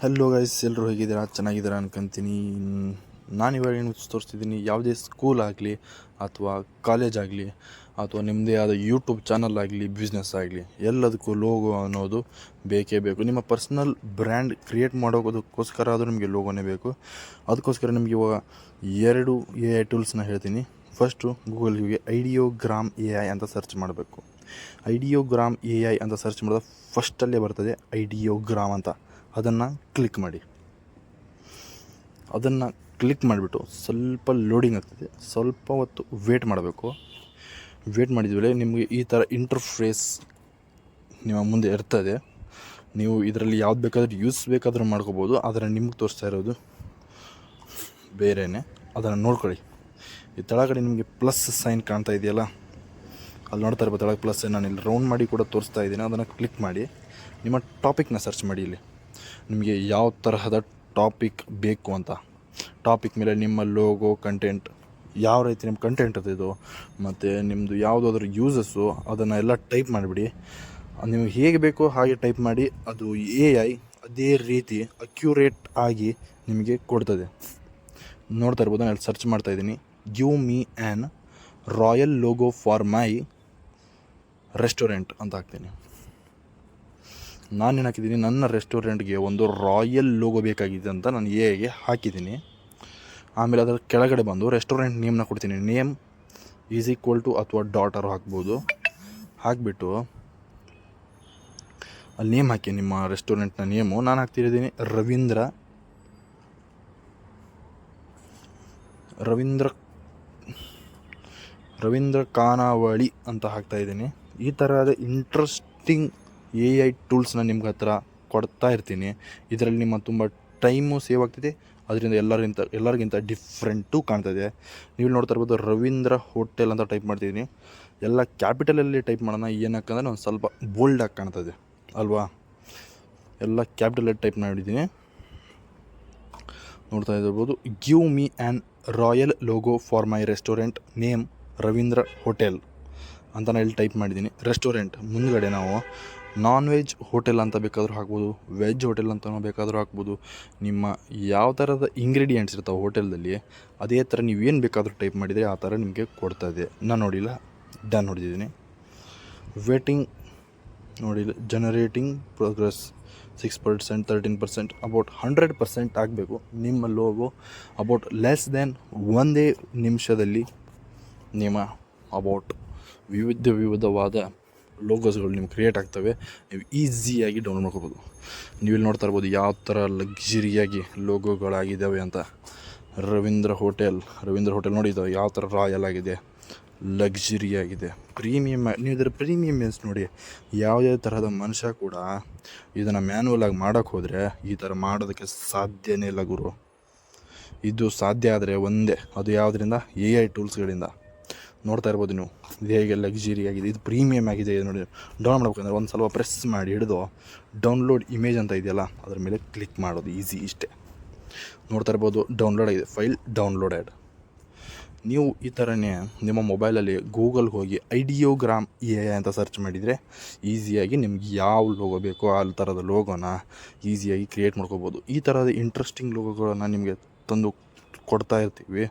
Hello guys, ಎಲ್ಲರೂ ಹೇಗಿದ್ದೀರಾ? ಚೆನ್ನಾಗಿದ್ದೀರಾ ಅನ್ಕೊಂತೀನಿ. ನಾನಿವಾಗ ಏನು ತೋರಿಸ್ತಿದ್ದೀನಿ, ಯಾವುದೇ ಸ್ಕೂಲ್ ಆಗಲಿ ಅಥವಾ ಕಾಲೇಜ್ ಆಗಲಿ ಅಥವಾ ನಿಮ್ಮದೇ ಆದ ಯೂಟ್ಯೂಬ್ ಚಾನಲ್ ಆಗಲಿ, ಬಿಸ್ನೆಸ್ ಆಗಲಿ, ಎಲ್ಲದಕ್ಕೂ ಲೋಗೋ ಅನ್ನೋದು ಬೇಕೇ ಬೇಕು. ನಿಮ್ಮ ಪರ್ಸ್ನಲ್ ಬ್ರ್ಯಾಂಡ್ ಕ್ರಿಯೇಟ್ ಮಾಡೋದಕ್ಕೋಸ್ಕರ ಆದರೂ ನಿಮಗೆ ಲೋಗೋನೇ ಬೇಕು. ಅದಕ್ಕೋಸ್ಕರ ನಿಮಗೆ ಇವಾಗ 2 AI ಟೂಲ್ಸ್ನ ಹೇಳ್ತೀನಿ. ಫಸ್ಟು ಗೂಗಲ್ಗೆ ಐಡಿಯೋಗ್ರಾಮ್ AI ಅಂತ ಸರ್ಚ್ ಮಾಡಬೇಕು. ಐಡಿಯೋಗ್ರಾಮ್ AI ಅಂತ ಸರ್ಚ್ ಮಾಡಿದ್ರೆ ಫಸ್ಟಲ್ಲೇ ಬರ್ತದೆ ಐಡಿಯೋಗ್ರಾಮ್ ಅಂತ. ಅದನ್ನು ಕ್ಲಿಕ್ ಮಾಡಿ. ಅದನ್ನು ಕ್ಲಿಕ್ ಮಾಡಿಬಿಟ್ಟು ಸ್ವಲ್ಪ ಲೋಡಿಂಗ್ ಆಗ್ತದೆ, ಸ್ವಲ್ಪ ಹೊತ್ತು ವೇಟ್ ಮಾಡಬೇಕು. ವೇಟ್ ಮಾಡಿದ್ಮೇಲೆ ನಿಮಗೆ ಈ ಥರ ಇಂಟರ್ಫೇಸ್ ನಿಮ್ಮ ಮುಂದೆ ಇರ್ತದೆ. ನೀವು ಇದರಲ್ಲಿ ಯಾವ್ದು ಬೇಕಾದರೂ ಮಾಡ್ಕೋಬೋದು. ಆದರೆ ನಿಮ್ಗೆ ತೋರಿಸ್ತಾ ಇರೋದು ಬೇರೆಯೇ. ಅದನ್ನು ನೋಡ್ಕೊಳ್ಳಿ. ಈ ಕೆಳಗಡೆ ನಿಮಗೆ ಪ್ಲಸ್ ಸೈನ್ ಕಾಣ್ತಾ ಇದೆಯಲ್ಲ, ಅಲ್ಲಿ ನೋಡ್ತಾ ಇರ್ಬೋದು ಕೆಳಗೆ ಪ್ಲಸ್. ನಾನು ಇಲ್ಲಿ ರೌಂಡ್ ಮಾಡಿ ಕೂಡ ತೋರಿಸ್ತಾ ಇದ್ದೀನಿ. ಅದನ್ನು ಕ್ಲಿಕ್ ಮಾಡಿ ನಿಮ್ಮ ಟಾಪಿಕ್ನ ಸರ್ಚ್ ಮಾಡಿ. ಇಲ್ಲಿ ನಿಮಗೆ ಯಾವ ತರಹದ ಟಾಪಿಕ್ ಬೇಕು ಅಂತ, ಟಾಪಿಕ್ ಮೇಲೆ ನಿಮ್ಮ ಲೋಗೋ, ಕಂಟೆಂಟ್, ಯಾವ ರೀತಿ ನಿಮ್ಮ ಕಂಟೆಂಟ್ ಇರ್ತಿದ್ದು ಮತ್ತು ನಿಮ್ಮದು ಯಾವುದಾದ್ರೂ ಯೂಸಸ್ಸು, ಅದನ್ನು ಎಲ್ಲ ಟೈಪ್ ಮಾಡಿಬಿಡಿ. ನಿಮಗೆ ಹೇಗೆ ಬೇಕೋ ಹಾಗೆ ಟೈಪ್ ಮಾಡಿ. ಅದು AI ಅದೇ ರೀತಿ ಅಕ್ಯುರೇಟ್ ಆಗಿ ನಿಮಗೆ ಕೊಡ್ತದೆ. ನೋಡ್ತಾ ಇರ್ಬೋದು, ನಾನು ಸರ್ಚ್ ಮಾಡ್ತಾಯಿದ್ದೀನಿ. Give me an royal logo for my restaurant ಅಂತ ಹಾಕ್ತೀನಿ. ನಾನೇನು ಹಾಕಿದ್ದೀನಿ, ನನ್ನ ರೆಸ್ಟೋರೆಂಟ್ಗೆ ಒಂದು ರಾಯಲ್ ಲೋಗೋ ಬೇಕಾಗಿದೆ ಅಂತ ನಾನು AI ಹಾಕಿದ್ದೀನಿ. ಆಮೇಲೆ ಅದರ ಕೆಳಗಡೆ ಬಂದು ರೆಸ್ಟೋರೆಂಟ್ ನೇಮ್ನ ಕೊಡ್ತೀನಿ. ನೇಮ್ ಈಸ್ ಈಕ್ವಲ್ ಟು ಅಥವಾ ಡಾಟರ್ ಹಾಕ್ಬೋದು. ಹಾಕಿಬಿಟ್ಟು ಅಲ್ಲಿ ನೇಮ್ ಹಾಕಿ, ನಿಮ್ಮ ರೆಸ್ಟೋರೆಂಟ್ನ ನೇಮು. ನಾನು ಹಾಕ್ತಿದ್ದೀನಿ ರವೀಂದ್ರ ಖಾನಾವಳಿ ಅಂತ ಹಾಕ್ತಾಯಿದ್ದೀನಿ. ಈ ಥರದ ಇಂಟ್ರೆಸ್ಟಿಂಗ್ AI ಟೂಲ್ಸ್ನ ನಿಮ್ಗೆ ಹತ್ರ ಕೊಡ್ತಾ ಇರ್ತೀನಿ. ಇದರಲ್ಲಿ ನಿಮ್ಮ ತುಂಬ ಟೈಮು ಸೇವ್ ಆಗ್ತಿದೆ. ಅದರಿಂದ ಎಲ್ಲರಿಗಿಂತ ಡಿಫ್ರೆಂಟು ಕಾಣ್ತದೆ. ನೀವು ನೋಡ್ತಾ ಇರ್ಬೋದು, ರವೀಂದ್ರ ಹೋಟೆಲ್ ಅಂತ ಟೈಪ್ ಮಾಡ್ತಿದ್ದೀನಿ. ಎಲ್ಲ ಕ್ಯಾಪಿಟಲಲ್ಲಿ ಟೈಪ್ ಮಾಡೋಣ, ಏನಕ್ಕಂದರೆ ಒಂದು ಸ್ವಲ್ಪ ಬೋಲ್ಡಾಗಿ ಕಾಣ್ತದೆ ಅಲ್ವಾ. ಎಲ್ಲ ಕ್ಯಾಪಿಟಲಲ್ಲಿ ಟೈಪ್ ಮಾಡಿದ್ದೀನಿ. ನೋಡ್ತಾ ಇರ್ಬೋದು, give me an royal logo for my restaurant name Ravindra hotel ಅಂತ ನಾನು ಇಲ್ಲಿ ಟೈಪ್ ಮಾಡಿದ್ದೀನಿ. ರೆಸ್ಟೋರೆಂಟ್ ಮುಂದುಗಡೆ ನಾವು ನಾನ್ ವೆಜ್ ಹೋಟೆಲ್ ಅಂತ ಬೇಕಾದರೂ ಹಾಕ್ಬೋದು, ವೆಜ್ ಹೋಟೆಲ್ ಅಂತ ಬೇಕಾದರೂ ಹಾಕ್ಬೋದು. ನಿಮ್ಮ ಯಾವ ಥರದ ಇಂಗ್ರೀಡಿಯೆಂಟ್ಸ್ ಇರ್ತಾವೆ ಹೋಟೆಲ್ದಲ್ಲಿ, ಅದೇ ಥರ ನೀವೇನು ಬೇಕಾದರೂ ಟೈಪ್ ಮಾಡಿದರೆ ಆ ಥರ ನಿಮಗೆ ಕೊಡ್ತದೆ. ನಾನು ನೋಡಿಲ್ಲ, ಡನ್ ಹೊಡೆದಿದ್ದೀನಿ. ವೇಟಿಂಗ್ ನೋಡಿಲ್ಲ, ಜನರೇಟಿಂಗ್ ಪ್ರೋಗ್ರೆಸ್ 6%, 13%, ಅಬೌಟ್ 100% ಆಗಬೇಕು ನಿಮ್ಮ ಲೋಗೋ. ಅಬೌಟ್ ಲೆಸ್ ದೆನ್ 1 ನಿಮಿಷದಲ್ಲಿ ನಿಮ್ಮ ಅಬೌಟ್ ವಿವಿಧವಾದ ಲೋಗೋಸ್ಗಳು ನಿಮ್ಗೆ ಕ್ರಿಯೇಟ್ ಆಗ್ತವೆ. ನೀವು ಈಸಿಯಾಗಿ ಡೌನ್ಲೋಡ್ ಮಾಡ್ಕೋಬೋದು. ನೀವು ಇಲ್ಲಿ ನೋಡ್ತಾ ಇರ್ಬೋದು ಯಾವ ಥರ ಲಗ್ಜರಿಯಾಗಿ ಲೋಗೋಗಳಾಗಿದ್ದಾವೆ ಅಂತ. ರವೀಂದ್ರ ಹೋಟೆಲ್ ನೋಡಿ, ಇದು ಯಾವ ಥರ ರಾಯಲ್ ಆಗಿದೆ, ಲಗ್ಜರಿಯಾಗಿದೆ, ಪ್ರೀಮಿಯಮ್. ನೀವು ಇದರ ಪ್ರೀಮಿಯಮ್ಸ್ ನೋಡಿ. ಯಾವುದೇ ತರಹದ ಮನುಷ್ಯ ಕೂಡ ಇದನ್ನು ಮ್ಯಾನ್ಯಲ್ ಆಗಿ ಮಾಡೋಕ್ಕೆ ಹೋದರೆ ಈ ಥರ ಮಾಡೋದಕ್ಕೆ ಸಾಧ್ಯನೇ ಇಲ್ಲ ಗುರು. ಇದು ಸಾಧ್ಯ ಆದರೆ ಒಂದೇ, ಅದು ಯಾವುದರಿಂದ? AI ಟೂಲ್ಸ್ಗಳಿಂದ. ನೋಡ್ತಾ ಇರ್ಬೋದು ನೀವು, ಇದು ಹೇಗೆ ಲಗ್ಜರಿ ಆಗಿದೆ, ಇದು ಪ್ರೀಮಿಯಮ್ ಆಗಿದೆ. ನೋಡಿ, ಡೌನ್ಲೋಡ್ ಮಾಡ್ಬೇಕಂದ್ರೆ ಒಂದು ಸ್ವಲ್ಪ ಪ್ರೆಸ್ ಮಾಡಿ ಹಿಡಿದು ಡೌನ್ಲೋಡ್ ಇಮೇಜ್ ಅಂತ ಇದೆಯಲ್ಲ, ಅದ್ರ ಮೇಲೆ ಕ್ಲಿಕ್ ಮಾಡೋದು ಈಸಿ. ಇಷ್ಟೇ. ನೋಡ್ತಾ ಇರ್ಬೋದು, ಡೌನ್ಲೋಡ್ ಆಗಿದೆ, ಫೈಲ್ ಡೌನ್ಲೋಡೆಡ್. ನೀವು ಈ ಥರನೇ ನಿಮ್ಮ ಮೊಬೈಲಲ್ಲಿ ಗೂಗಲ್ಗೆ ಹೋಗಿ ಐಡಿಯೋಗ್ರಾಮ್ AI ಅಂತ ಸರ್ಚ್ ಮಾಡಿದರೆ ಈಸಿಯಾಗಿ ನಿಮ್ಗೆ ಯಾವ ಲೋಗೋ ಬೇಕೋ ಆ ಥರದ ಲೋಗೋನ ಈಸಿಯಾಗಿ ಕ್ರಿಯೇಟ್ ಮಾಡ್ಕೋಬೋದು. ಈ ಥರದ ಇಂಟ್ರೆಸ್ಟಿಂಗ್ ಲೋಗೋಗಳನ್ನು ನಿಮಗೆ ತಂದು ಕೊಡ್ತಾ ಇರ್ತೀವಿ.